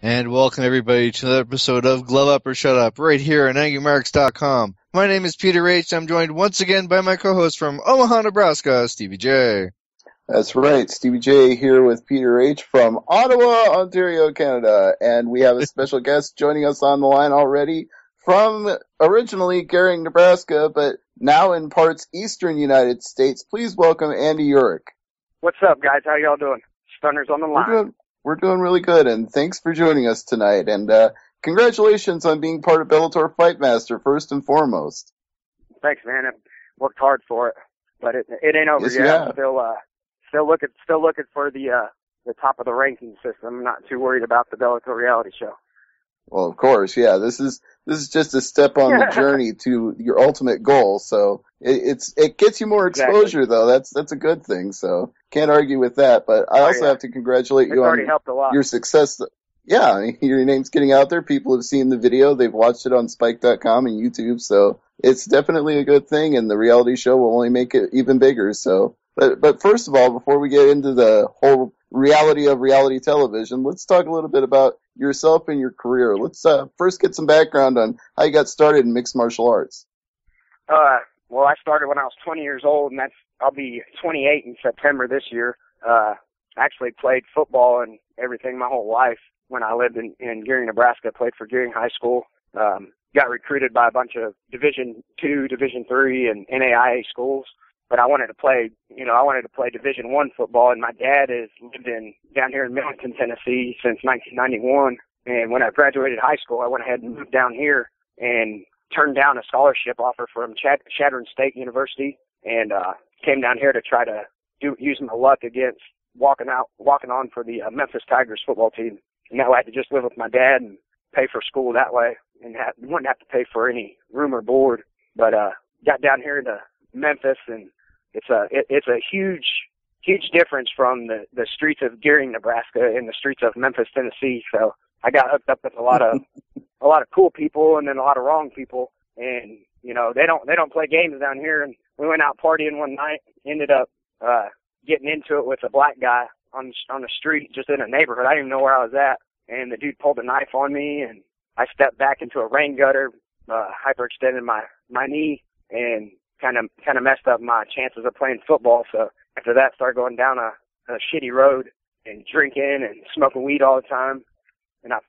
And welcome everybody to another episode of Glove Up or Shut Up right here on AngryMarks.com. My name is Peter H. I'm joined once again by my co-host from Omaha, Nebraska, Stevie J. That's right, Stevie J here with Peter H. from Ottawa, Ontario, Canada. And we have a special guest joining us on the line already from originally Gering, Nebraska, but now in parts eastern United States. Please welcome Andy Uhrich. What's up, guys? How y'all doing? Stunner's on the line. We're doing really good, and thanks for joining us tonight. And congratulations on being part of Bellator Fight Master, first and foremost. Thanks, man. I worked hard for it, but it ain't over yet. Yeah. I'm still looking for the top of the ranking system. I'm not too worried about the Bellator reality show. Well, of course, yeah. This is just a step on the journey to your ultimate goal. So it gets you more exposure, though. That's a good thing. So can't argue with that. But I also have to congratulate you on your success. Yeah, your name's getting out there. People have seen the video. They've watched it on Spike.com and YouTube. So it's definitely a good thing. And the reality show will only make it even bigger. So, but first of all, before we get into the whole reality of reality television, let's talk a little bit about yourself and your career. Let's first get some background on how you got started in mixed martial arts. Well, I started when I was 20 years old, and I'll be 28 in September this year. Actually played football and everything my whole life when I lived in Gering, Nebraska. Played for Gering High School. Got recruited by a bunch of Division II, Division III, and NAIA schools. But I wanted to play Division I football, and my dad has lived down here in Millington, Tennessee since 1991. And when I graduated high school, I went ahead and moved down here and turned down a scholarship offer from Chadron State University, and came down here to try to use my luck against walking on for the Memphis Tigers football team. And that way I had to just live with my dad and pay for school that way, and wouldn't have to pay for any room or board. But got down here to Memphis, and it's a huge difference from the streets of Gering, Nebraska, and the streets of Memphis, Tennessee. So I got hooked up with a lot of cool people, and then a lot of wrong people. And they don't play games down here. And we went out partying one night, ended up getting into it with a black guy on the street, just in a neighborhood. I didn't even know where I was at, and the dude pulled a knife on me, and I stepped back into a rain gutter, hyperextended my knee, and kind of messed up my chances of playing football. So after that, started going down a shitty road and drinking and smoking weed all the time. And I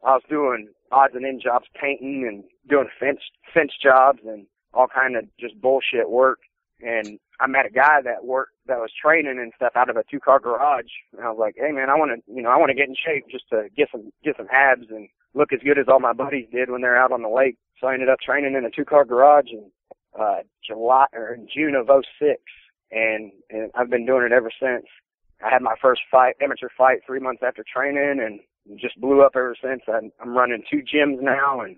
was doing odds and end jobs, painting and doing fence jobs and all kind of just bullshit work. And I met a guy that was training and stuff out of a 2-car garage. And I was like, hey man, I want to get in shape just to get some abs and look as good as all my buddies did when they're out on the lake. So I ended up training in a 2-car garage in June of 2006, and I've been doing it ever since. I had my first amateur fight 3 months after training, and just blew up ever since. I'm running 2 gyms now, and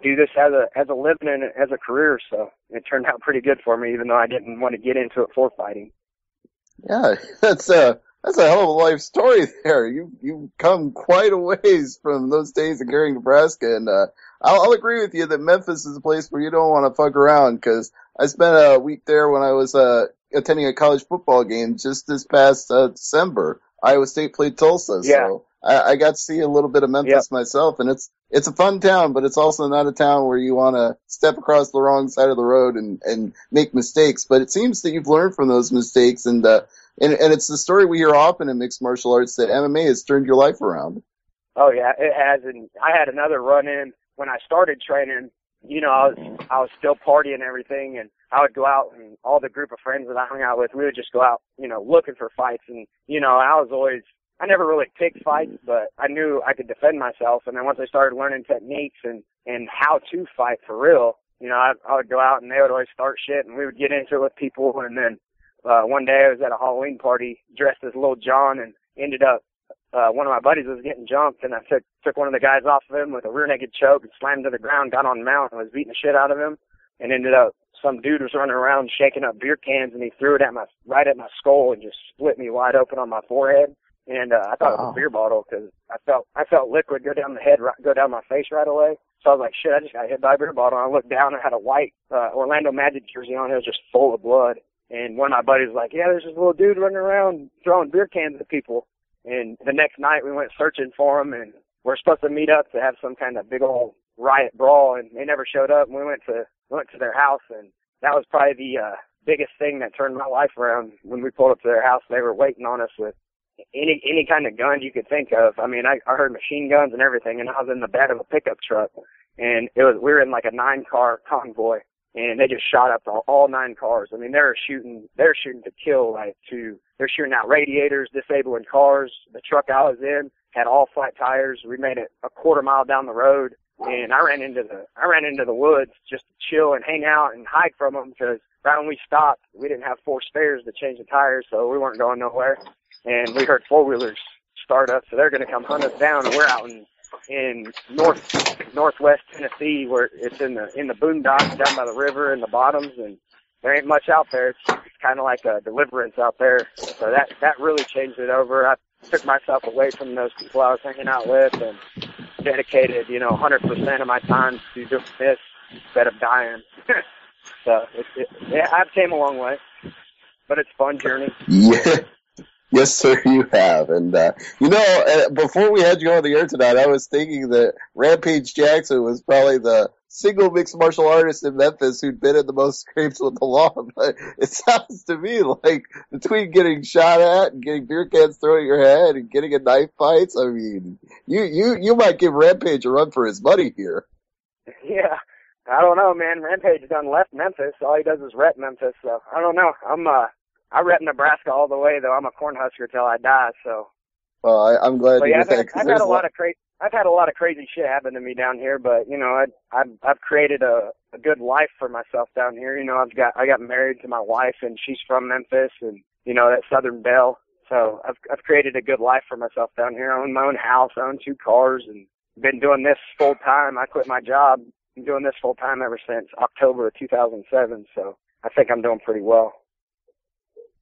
do this as a living and as a career. So it turned out pretty good for me, even though I didn't want to get into it for fighting. Yeah, that's a hell of a life story there. You've come quite a ways from those days in Gering, Nebraska, and I'll agree with you that Memphis is a place where you don't want to fuck around, because I spent a week there when I was attending a college football game just this past December. Iowa State played Tulsa, so I got to see a little bit of Memphis myself, and it's a fun town, but it's also not a town where you want to step across the wrong side of the road and make mistakes. But it seems that you've learned from those mistakes, and it's the story we hear often in mixed martial arts that MMA has turned your life around. Oh yeah, it has, and I had another run-in when I started training. I was still partying and everything, and I would go out, and all the group of friends that I hung out with, we would just go out, looking for fights. And, I never really picked fights, but I knew I could defend myself. And then once I started learning techniques and how to fight for real, I would go out, and they would always start shit, and we would get into it with people. And then one day I was at a Halloween party dressed as Lil Jon, and ended up one of my buddies was getting jumped, and I took one of the guys off of him with a rear naked choke and slammed him to the ground, got on mount, and was beating the shit out of him, and ended up some dude was running around shaking up beer cans, and he threw it right at my skull and just split me wide open on my forehead. And I thought it was a beer bottle, because I felt liquid go down the head, go down my face right away. So I was like, shit, I just got hit by a beer bottle. And I looked down and had a white Orlando Magic jersey on. It was just full of blood. And one of my buddies was like, yeah, there's this little dude running around throwing beer cans at people. And the next night we went searching for them, and we're supposed to meet up to have some kind of big old riot brawl, and they never showed up. And we went to their house, and that was probably the biggest thing that turned my life around. When we pulled up to their house, they were waiting on us with any kind of gun you could think of. I mean, I heard machine guns and everything, and I was in the bed of a pickup truck, and we were in like a 9-car convoy, and they just shot up all 9 cars. I mean, they're shooting to kill, they're shooting out radiators, disabling cars. The truck I was in had all flat tires. We made it a quarter mile down the road, and I ran into the woods just to chill and hang out and hide from them, because right when we stopped, we didn't have 4 spares to change the tires, so we weren't going nowhere. And we heard 4-wheelers start up, so they're going to come hunt us down. And we're out in northwest Tennessee, where it's in the boondocks down by the river in the bottoms, and there ain't much out there. It's kind of like a deliverance out there. So that really changed it over. I took myself away from those people I was hanging out with and dedicated, 100% of my time to doing this instead of dying. So I've came a long way, but it's a fun journey. Yeah. Yes, sir, you have. And, before we had you on the air tonight, I was thinking that Rampage Jackson was probably the single mixed martial artist in Memphis who'd been in the most scrapes with the law. But it sounds to me like between getting shot at and getting beer cans thrown at your head and getting in knife fights, I mean, you might give Rampage a run for his money here. Yeah. I don't know, man. Rampage done left Memphis. All he does is rep Memphis, so I don't know. I rep Nebraska all the way, though. I'm a Cornhusker till I die. So. Well, I'm glad you did that. I've had a lot of crazy shit happen to me down here, but I've created a good life for myself down here. I got married to my wife, and she's from Memphis, and that Southern Belle. So I've created a good life for myself down here. I own my own house, I own 2 cars, and been doing this full time. I quit my job. Been doing this full time ever since October of 2007. So I think I'm doing pretty well.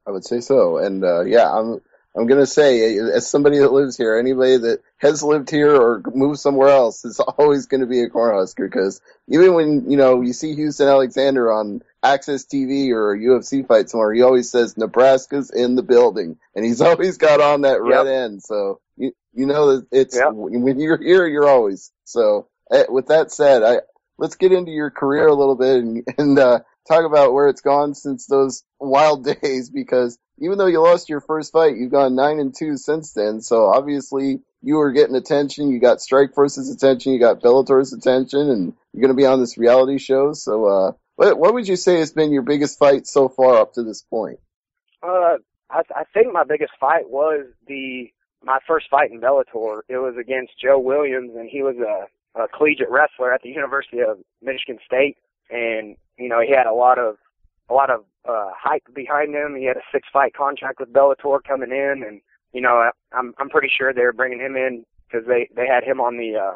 I would say so. And, I'm going to say, as somebody that lives here, anybody that has lived here or moved somewhere else is always going to be a Cornhusker, because even when, you see Houston Alexander on Access TV or a UFC fight somewhere, he always says, Nebraska's in the building. And he's always got on that red end. So, that it's, when you're here, you're always. So, with that said, let's get into your career a little bit and talk about where it's gone since those wild days, because even though you lost your first fight, you've gone 9-2 since then. So obviously you were getting attention. You got Strikeforce's attention. You got Bellator's attention, and you're going to be on this reality show. So, what would you say has been your biggest fight so far up to this point? I think my biggest fight was my first fight in Bellator. It was against Joe Williams, and he was a collegiate wrestler at the University of Michigan State. And, he had a lot of hype behind him. He had a 6-fight contract with Bellator coming in, and, I'm pretty sure they were bringing him in because they had him on the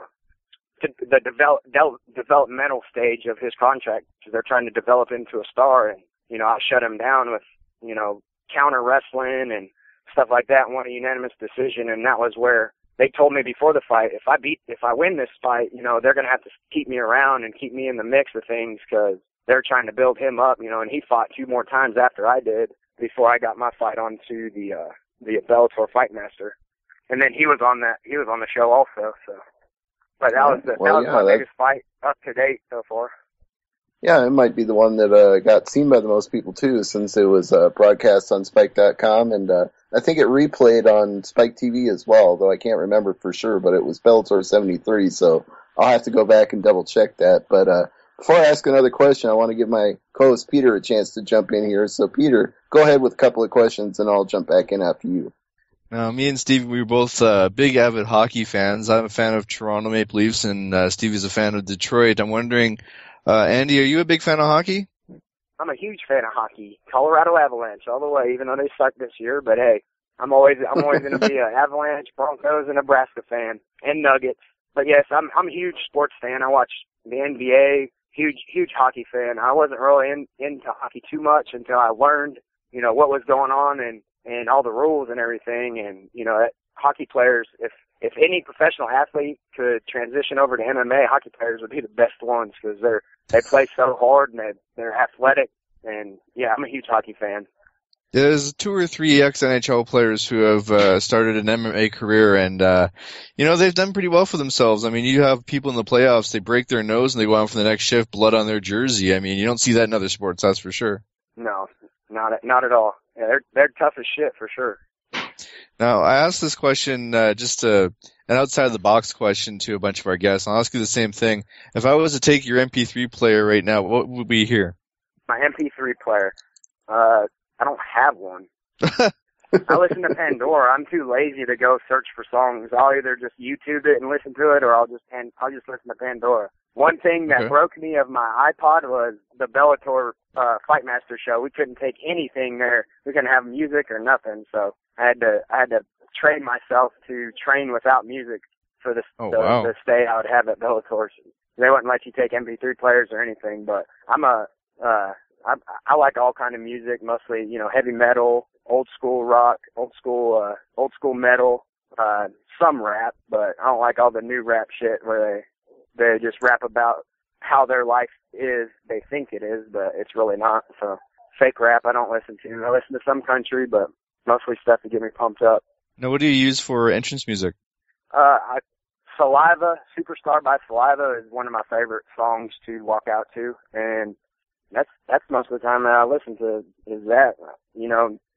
developmental stage of his contract, because they're trying to develop into a star. And, I shut him down with, counter wrestling and stuff like that, and won a unanimous decision. And that was where they told me before the fight, if I win this fight, they're going to have to keep me around and keep me in the mix of things, because they're trying to build him up, and he fought 2 more times after I did before I got my fight onto the Bellator Fight Master. And then he was on the show also, so. But that was my biggest fight up to date so far. Yeah, it might be the one that got seen by the most people too, since it was broadcast on Spike.com, and I think it replayed on Spike TV as well, though I can't remember for sure, but it was Bellator 73, so I'll have to go back and double check that. But before I ask another question, I want to give my co-host Peter a chance to jump in here. So Peter, go ahead with a couple of questions, and I'll jump back in after you. Now, me and Steve, we were both big avid hockey fans. I'm a fan of Toronto Maple Leafs, and Stevie's a fan of Detroit. I'm wondering, Andy, are you a big fan of hockey? I'm a huge fan of hockey. Colorado Avalanche all the way, even though they suck this year. But hey, I'm always going to be an Avalanche, Broncos, and Nebraska fan, and Nuggets. But yes, I'm a huge sports fan. I watch the NBA. Huge hockey fan. I wasn't really into hockey too much until I learned, what was going on and all the rules and everything. And, hockey players, if any professional athlete could transition over to MMA, hockey players would be the best ones, because they play so hard and they're athletic. And yeah, I'm a huge hockey fan. There's 2 or 3 ex-NHL players who have started an MMA career, and they've done pretty well for themselves. I mean, you have people in the playoffs, they break their nose and they go on for the next shift, blood on their jersey. I mean, you don't see that in other sports, that's for sure. No, not at all. Yeah, they're tough as shit for sure. Now, I asked this question an outside-of-the-box question to a bunch of our guests. I'll ask you the same thing. If I was to take your MP3 player right now, what would we hear? My MP3 player? I don't have one. I listen to Pandora. I'm too lazy to go search for songs. I'll either just YouTube it and listen to it, or I'll just listen to Pandora. One thing that broke me of my iPod was the Bellator Fightmaster show. We couldn't take anything there. We couldn't have music or nothing. So I had to train myself to train without music for the stay I would have at Bellator. They wouldn't let you take MP3 players or anything. But I like all kind of music, mostly heavy metal, old school rock, old school metal, some rap, but I don't like all the new rap shit where they just rap about how their life is, they think it is, but it's really not. So fake rap I don't listen to. I listen to some country, but mostly stuff to get me pumped up. Now, what do you use for entrance music? Saliva, Superstar by Saliva is one of my favorite songs to walk out to, and that's most of the time that I listen to is that.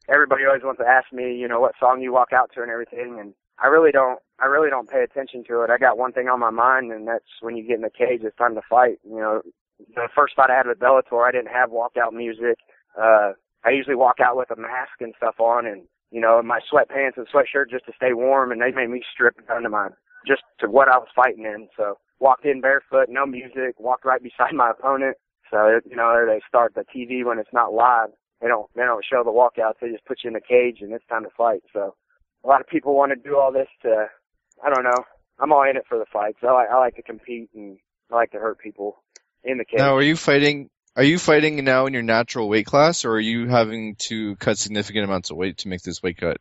Everybody always wants to ask me, what song you walk out to and everything, and I really don't pay attention to it. I got one thing on my mind, and that's when you get in the cage, it's time to fight. The first fight I had with Bellator, I didn't have walkout music. I usually walk out with a mask and stuff on, and my sweatpants and sweatshirt just to stay warm, and they made me strip down to just to what I was fighting in. So walked in barefoot, no music, walked right beside my opponent. So they start the TV when it's not live. They don't show the walkouts. They just put you in the cage and it's time to fight. So a lot of people want to do all this I don't know. I'm all in it for the fights. I like to compete and I like to hurt people in the cage. Now, are you fighting now in your natural weight class, or are you having to cut significant amounts of weight to make this weight cut?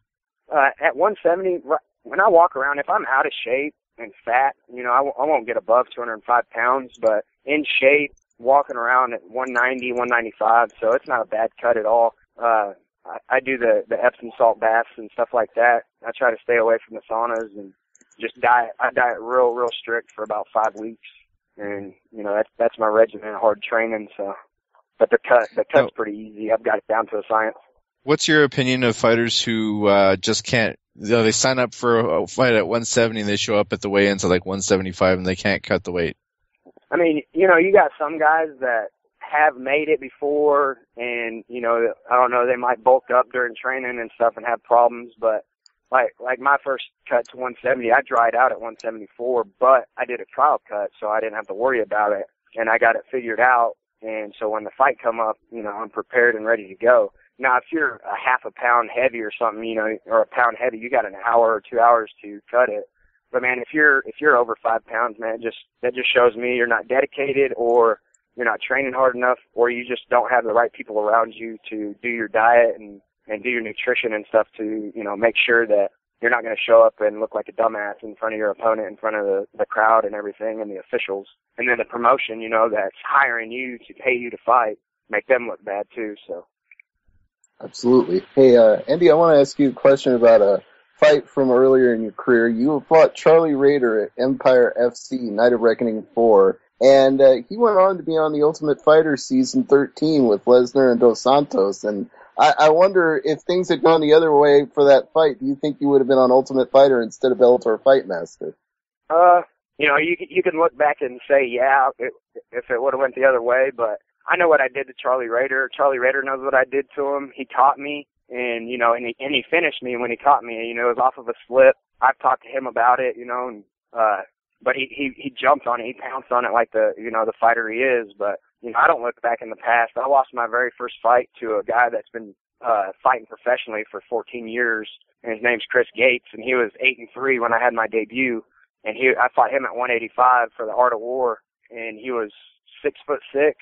At 170, when I walk around, if I'm out of shape and fat, I won't get above 205 pounds, but in shape, walking around at 190, 195, so it's not a bad cut at all. I do the Epsom salt baths and stuff like that. I try to stay away from the saunas and just diet. I diet real strict for about 5 weeks, and that's my regimen, hard training. So, but the cut's pretty easy. I've got it down to a science. What's your opinion of fighters who just can't? They sign up for a fight at 170 and they show up at the weigh-ins at like 175 and they can't cut the weight. I mean, you got some guys that have made it before and, I don't know, they might bulk up during training and stuff and have problems, but like my first cut to 170, I dried out at 174, but I did a trial cut, so I didn't have to worry about it, and I got it figured out, and so when the fight come up, I'm prepared and ready to go. Now, if you're a half a pound heavy or something, or a pound heavy, you got an hour or 2 hours to cut it. But man, if you're over 5 pounds, man, that just shows me you're not dedicated, or you're not training hard enough, or you just don't have the right people around you to do your diet and do your nutrition and stuff to, make sure that you're not going to show up and look like a dumbass in front of your opponent, in front of the crowd and everything and the officials. And then the promotion, that's hiring you to pay you to fight, make them look bad too, so. Absolutely. Hey, Andy, I want to ask you a question about a fight from earlier in your career. You fought Charlie Rader at Empire FC, Night of Reckoning 4, and he went on to be on the Ultimate Fighter Season 13 with Lesnar and Dos Santos, and I wonder if things had gone the other way for that fight, do you think you would have been on Ultimate Fighter instead of Bellator Fightmaster? You can look back and say, yeah, if it would have went the other way, but I know what I did to Charlie Rader. Charlie Rader knows what I did to him. He caught me. And, and he finished me when he caught me, it was off of a slip. I've talked to him about it, but he jumped on it. He pounced on it like the fighter he is. But, I don't look back in the past. I lost my very first fight to a guy that's been, fighting professionally for 14 years. And his name's Chris Gates. And he was 8-3 when I had my debut. And I fought him at 185 for the Art of War. And he was 6'6",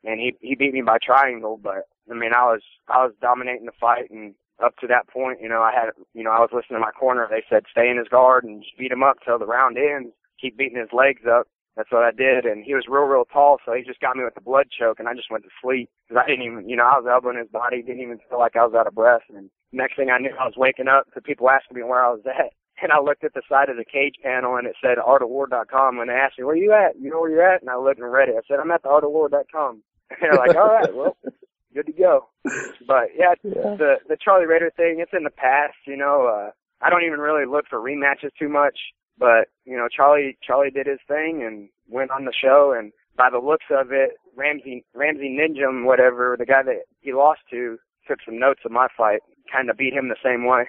and he beat me by triangle, but I mean, I was dominating the fight, and up to that point, I was listening to my corner. They said stay in his guard and just beat him up till the round ends. Keep beating his legs up, that's what I did. And he was real tall, so he just got me with the blood choke, and I just went to sleep. Because I didn't even, I was elbowing his body, didn't even feel like I was out of breath. And next thing I knew, I was waking up to people asking me where I was at. And I looked at the side of the cage panel, and it said artofwar.com. When they asked me, where you at? You know where you're at? And I looked and read it. I said, I'm at the artofwar.com. And they're like, all right, well, good to go. But, yeah, the Charlie Rader thing, it's in the past, I don't even really look for rematches too much. But, Charlie did his thing and went on the show. And by the looks of it, Ramsey Ninjum, whatever, the guy that he lost to, took some notes of my fight, kind of beat him the same way.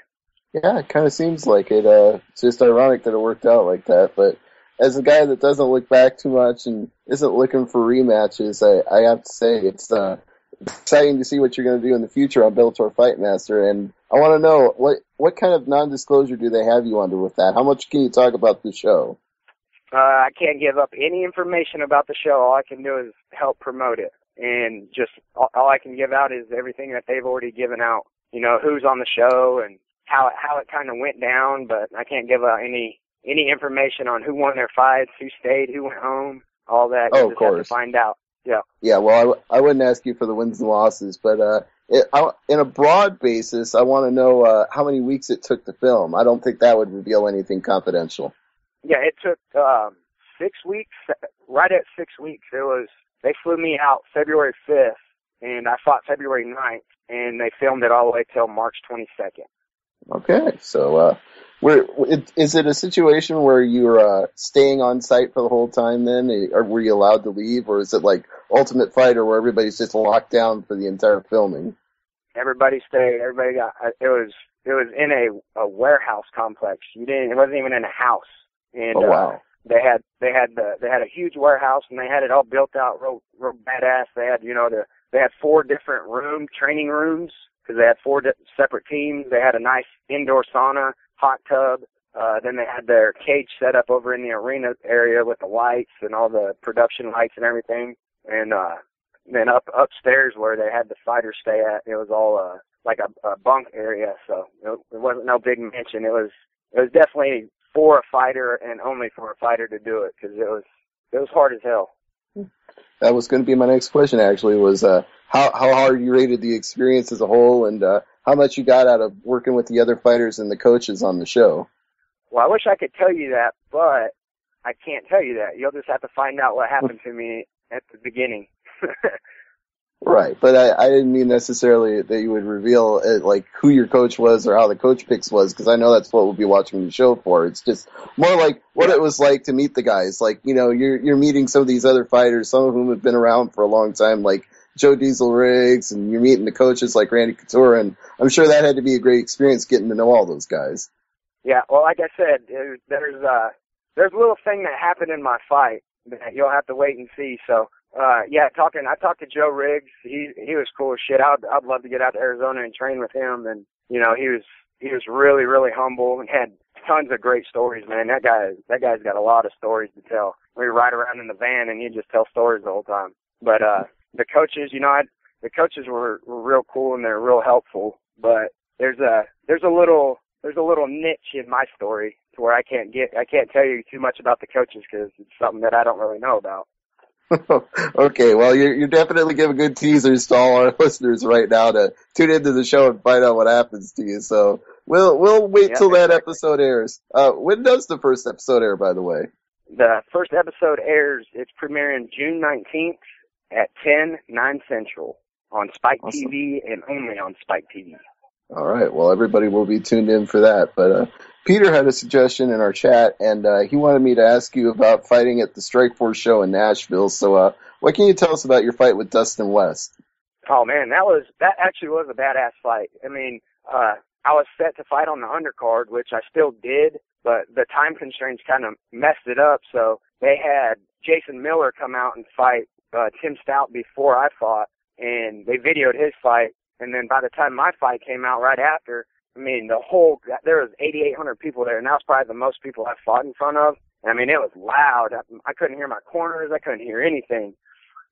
Yeah, it kind of seems like it. It's just ironic that it worked out like that. But as a guy that doesn't look back too much and isn't looking for rematches, I have to say it's exciting to see what you're going to do in the future on Bellator Fight Master. And I want to know, what kind of non-disclosure do they have you under with that? How much can you talk about the show? I can't give up any information about the show. All I can do is help promote it. And just all I can give out is everything that they've already given out. Who's on the show and how it kind of went down, but I can't give out any information on who won their fights, who stayed, who went home, all that. Oh, you of just course. have to find out. Yeah. Yeah, well, I wouldn't ask you for the wins and losses, but in a broad basis, I want to know how many weeks it took to film. I don't think that would reveal anything confidential. Yeah, it took 6 weeks. Right at 6 weeks, they flew me out February 5th, and I fought February 9th, and they filmed it all the way till March 22nd. Okay, so is it a situation where you're staying on site for the whole time then, or were you allowed to leave, or is it like Ultimate Fighter where everybody's just locked down for the entire filming? Everybody stayed. Everybody got. It was in a warehouse complex. It wasn't even in a house. And oh wow. They had a huge warehouse, and they had it all built out real badass. They had they had 4 different training rooms, because they had 4 separate teams. They had a nice indoor sauna, hot tub. Then they had their cage set up over in the arena area with the lights and all the production lights and everything. And then upstairs where they had the fighters stay at, it was all like a bunk area. So it wasn't no big mansion. It was definitely for a fighter and only for a fighter to do it, because it was hard as hell. That was going to be my next question, actually, was how hard you rated the experience as a whole, and how much you got out of working with the other fighters and the coaches on the show. Well, I wish I could tell you that, but I can't tell you that. You'll just have to find out what happened to me at the beginning. Right, but I didn't mean necessarily that you would reveal like who your coach was or how the coach picks was, because I know that's what we'll be watching the show for. It's just more like what it was like to meet the guys. Like, you're meeting some of these other fighters, some of whom have been around for a long time, like Joe Diesel Riggs, and you're meeting the coaches like Randy Couture, and I'm sure that had to be a great experience getting to know all those guys. Yeah, well, like I said, there's a little thing that happened in my fight that you'll have to wait and see. So. I talked to Joe Riggs. He was cool as shit. I'd love to get out to Arizona and train with him. And he was really, really humble and had tons of great stories, man. That guy's got a lot of stories to tell. We ride around in the van and he'd just tell stories the whole time. But the coaches, the coaches were real cool and they're real helpful. But there's a little niche in my story to where I can't tell you too much about the coaches, because it's something that I don't really know about. Okay, well, you're definitely giving good teasers to all our listeners right now to tune into the show and find out what happens to you. So we'll wait till that episode airs. When does the first episode air, by the way? The first episode airs. It's premiering June 19th at 9 Central on Spike TV and only on Spike TV. All right. Well, everybody will be tuned in for that. But Peter had a suggestion in our chat, and he wanted me to ask you about fighting at the Strikeforce show in Nashville. So what can you tell us about your fight with Dustin West? Oh, man, that actually was a badass fight. I mean, I was set to fight on the undercard, which I still did, but the time constraints kind of messed it up. So they had Jason Miller come out and fight Tim Stout before I fought, and they videoed his fight. And then by the time my fight came out right after, I mean, there was 8,800 people there, and that was probably the most people I fought in front of. I mean, it was loud. I couldn't hear my corners. I couldn't hear anything.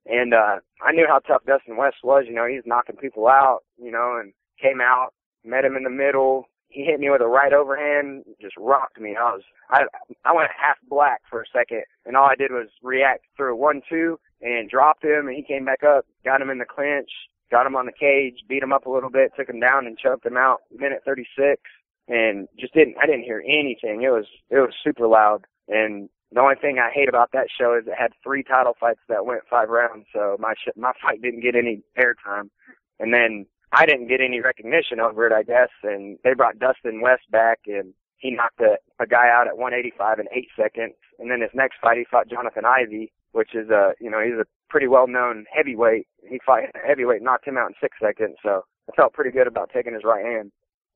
And I knew how tough Dustin West was. He's knocking people out, and came out, met him in the middle, he hit me with a right overhand, just rocked me. I went half black for a second, and all I did was react through a 1-2 and dropped him, and he came back up, got him in the clinch, got him on the cage, beat him up a little bit, took him down and choked him out, minute 36, and I didn't hear anything. It was super loud, and the only thing I hate about that show is it had 3 title fights that went 5 rounds, so my fight didn't get any airtime. And then I didn't get any recognition over it, I guess, and they brought Dustin West back, and he knocked a guy out at 185 in 8 seconds. And then his next fight, he fought Jonathan Ivey, which is he's a pretty well-known heavyweight. He fought a heavyweight, knocked him out in 6 seconds, so I felt pretty good about taking his right hand.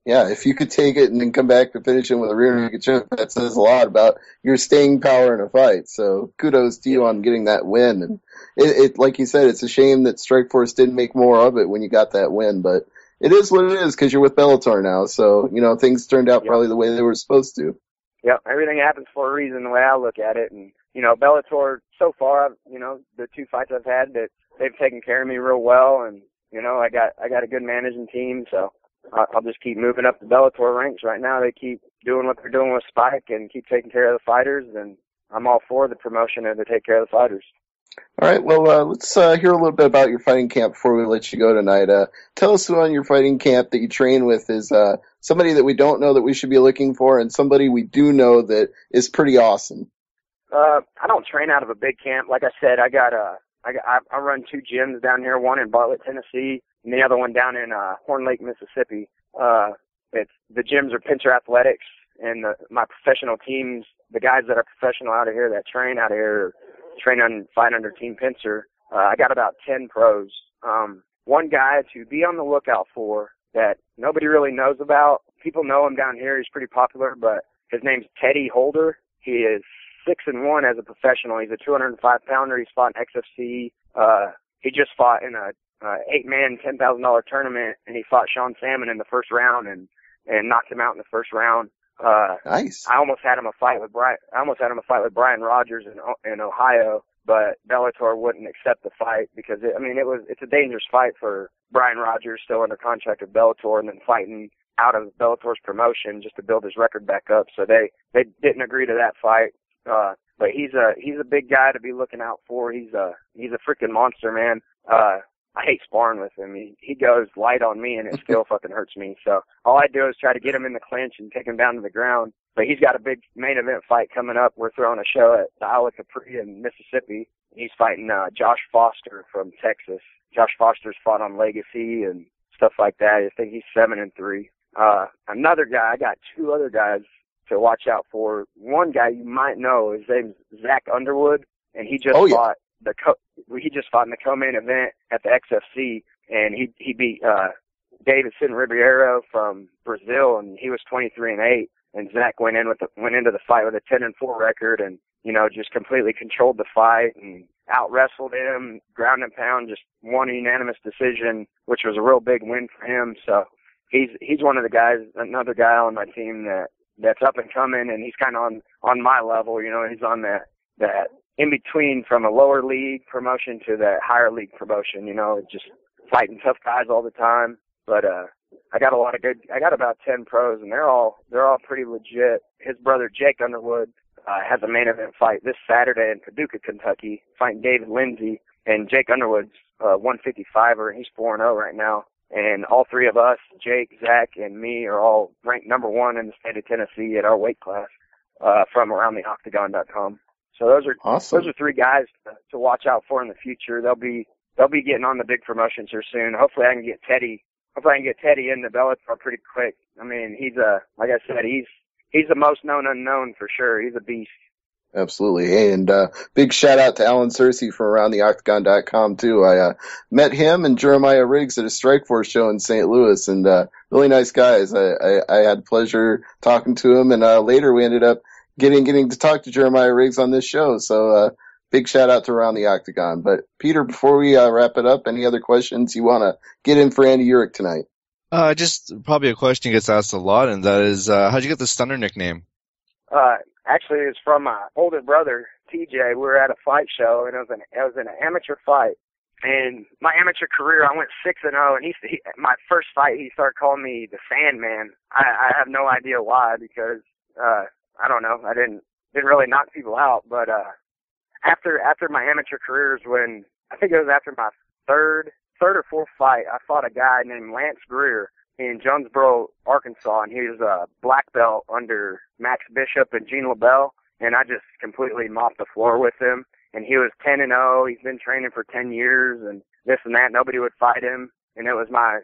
Yeah, if you could take it and then come back to finish him with a rear naked choke, that says a lot about your staying power in a fight. So kudos to you on getting that win. And it like you said, it's a shame that Strikeforce didn't make more of it when you got that win, but it is what it is because you're with Bellator now. So, things turned out probably the way they were supposed to. Yep, everything happens for a reason, the way I look at it. And, Bellator, so far, the 2 fights I've had, that they've taken care of me real well. And, I got a good managing team, so I'll just keep moving up the Bellator ranks. Right now, they keep doing what they're doing with Spike and keep taking care of the fighters, and I'm all for the promotion and to take care of the fighters. All right, well, let's hear a little bit about your fighting camp before we let you go tonight. Tell us who on your fighting camp that you train with is somebody that we don't know that we should be looking for and somebody we do know that is pretty awesome. I don't train out of a big camp. Like I said, I run 2 gyms down here, one in Bartlett, Tennessee, and the other one down in Horn Lake, Mississippi. The gyms are Pincer Athletics, and my professional teams, the guys that are professional out of here that train out of here, train and fight under Team Pincer. I got about 10 pros. One guy to be on the lookout for that nobody really knows about. People know him down here. He's pretty popular, but his name's Teddy Holder. He is 6-1 as a professional. He's a 205-pounder. He's fought in XFC. He just fought in a 8-man, $10,000 tournament, and he fought Sean Salmon in the first round and knocked him out in the first round. Nice. I almost had him a fight with Brian Rogers in Ohio, but Bellator wouldn't accept the fight because it's a dangerous fight for Brian Rogers, still under contract with Bellator, and then fighting out of Bellator's promotion just to build his record back up. So they didn't agree to that fight. But he's a big guy to be looking out for. He's a freaking monster, man. I hate sparring with him. He goes light on me, and it still fucking hurts me. So all I do is try to get him in the clinch and take him down to the ground. But he's got a big main event fight coming up. We're throwing a show at the Isle of Capri in Mississippi. He's fighting Josh Foster from Texas. Josh Foster's fought on Legacy and stuff like that. I think he's 7-3. Another guy, I got 2 other guys to watch out for. One guy you might know, his name's Zach Underwood, and he just fought he just fought in the co-main event at the XFC, and he beat Davidson Ribeiro from Brazil, and he was 23-8. And Zach went into the fight with a 10-4 record, and just completely controlled the fight and out wrestled him, ground and pound, just won a unanimous decision, which was a real big win for him. So he's one of the guys, another guy on my team that's up and coming, and he's kind of on my level. He's on that in between from a lower league promotion to that higher league promotion, just fighting tough guys all the time. But I got about 10 pros, and they're all pretty legit. His brother Jake Underwood has a main event fight this Saturday in Paducah, Kentucky, fighting David Lindsay, and Jake Underwood's 155er, and he's 4-0 right now. And all 3 of us, Jake, Zach, and me, are all ranked number 1 in the state of Tennessee at our weight class from AroundTheOctagon.com. So those are awesome. Those are 3 guys to watch out for in the future. They'll be getting on the big promotions here soon. Hopefully I can get Teddy in the Bellator pretty quick. I mean, like I said, he's the most known unknown for sure. He's a beast. Absolutely. Hey, and big shout out to Alan Searcy from AroundTheOctagon.com too. I met him and Jeremiah Riggs at a Strikeforce show in St. Louis, and really nice guys. I had pleasure talking to him, and later we ended up getting to talk to Jeremiah Riggs on this show. So big shout out to Around the Octagon. But Peter, before we wrap it up, any other questions you want to get in for Andy Uhrich tonight? Just probably a question gets asked a lot, and that is, how'd you get the Stunner nickname? Actually, it's from my older brother, TJ. We were at a fight show, and it was an amateur fight. And my amateur career, I went 6-0, and my first fight, he started calling me the Sandman. I have no idea why, because I don't know, I didn't really knock people out, but after my amateur careers, when I think it was after my third or fourth fight, I fought a guy named Lance Greer in Jonesboro, Arkansas, and he was a black belt under Max Bishop and Gene LaBelle, and I just completely mopped the floor with him. And he was 10-0. He's been training for 10 years and this and that. Nobody would fight him. And it was I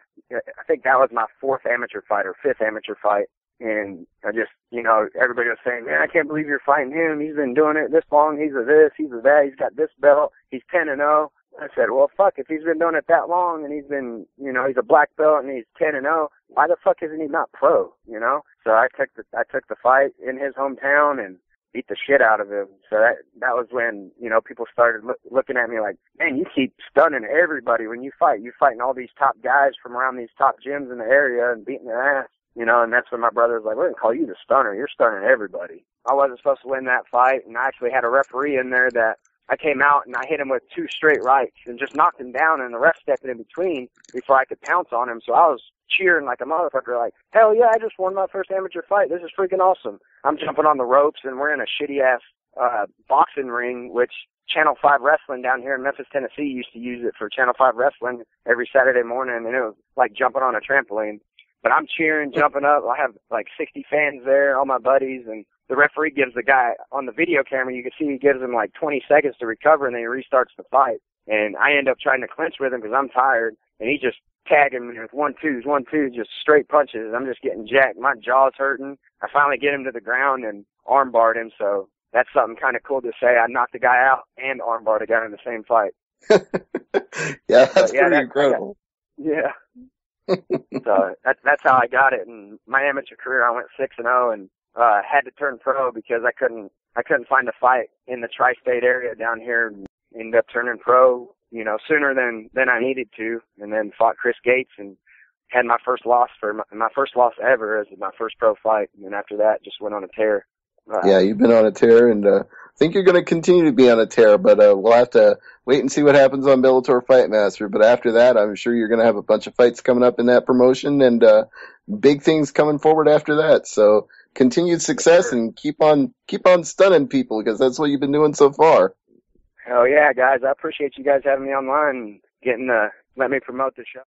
think that was my fourth amateur fight or fifth amateur fight. And I just, everybody was saying, man, I can't believe you're fighting him. He's been doing it this long. He's a this, he's a that. He's got this belt. He's 10-0. I said, well, fuck, if he's been doing it that long and he's been, he's a black belt and he's 10-0, why the fuck isn't he not pro, So I took the fight in his hometown and beat the shit out of him. So that was when, people started looking at me like, man, you keep stunning everybody when you fight. You're fighting all these top guys from around these top gyms in the area and beating their ass, and that's when my brother was like, we're going to call you the stunner. You're stunning everybody. I wasn't supposed to win that fight, and I actually had a referee in there that I came out and I hit him with 2 straight rights and just knocked him down, and the ref stepped in between before I could pounce on him. So I was cheering like a motherfucker, like, hell yeah, I just won my first amateur fight. This is freaking awesome. I'm jumping on the ropes, and we're in a shitty-ass boxing ring, which Channel 5 Wrestling down here in Memphis, Tennessee used to use it for Channel 5 Wrestling every Saturday morning, and it was like jumping on a trampoline. But I'm cheering, jumping up. I have like 60 fans there, all my buddies, and the referee gives the guy on the video camera, you can see he gives him like 20 seconds to recover, and then he restarts the fight. And I end up trying to clinch with him because I'm tired, and he just tagging me with 1-2s, just straight punches. I'm just getting jacked. My jaw's hurting. I finally get him to the ground and armbarred him, so that's something kind of cool to say. I knocked the guy out and armbarred a guy in the same fight. Yeah, that's pretty incredible. Yeah. So that's how I got it. In my amateur career, I went 6-0 and had to turn pro because I couldn't find a fight in the tri-state area down here, and ended up turning pro, sooner than I needed to, and then fought Chris Gates and had my first loss ever as my first pro fight. And then after that, just went on a tear. Yeah, you've been on a tear, and I think you're going to continue to be on a tear, but we'll have to wait and see what happens on Bellator Fight Master. But after that, I'm sure you're going to have a bunch of fights coming up in that promotion and big things coming forward after that. So continued success and keep on stunning people, because that's what you've been doing so far. Hell yeah, guys. I appreciate you guys having me online and let me promote the show.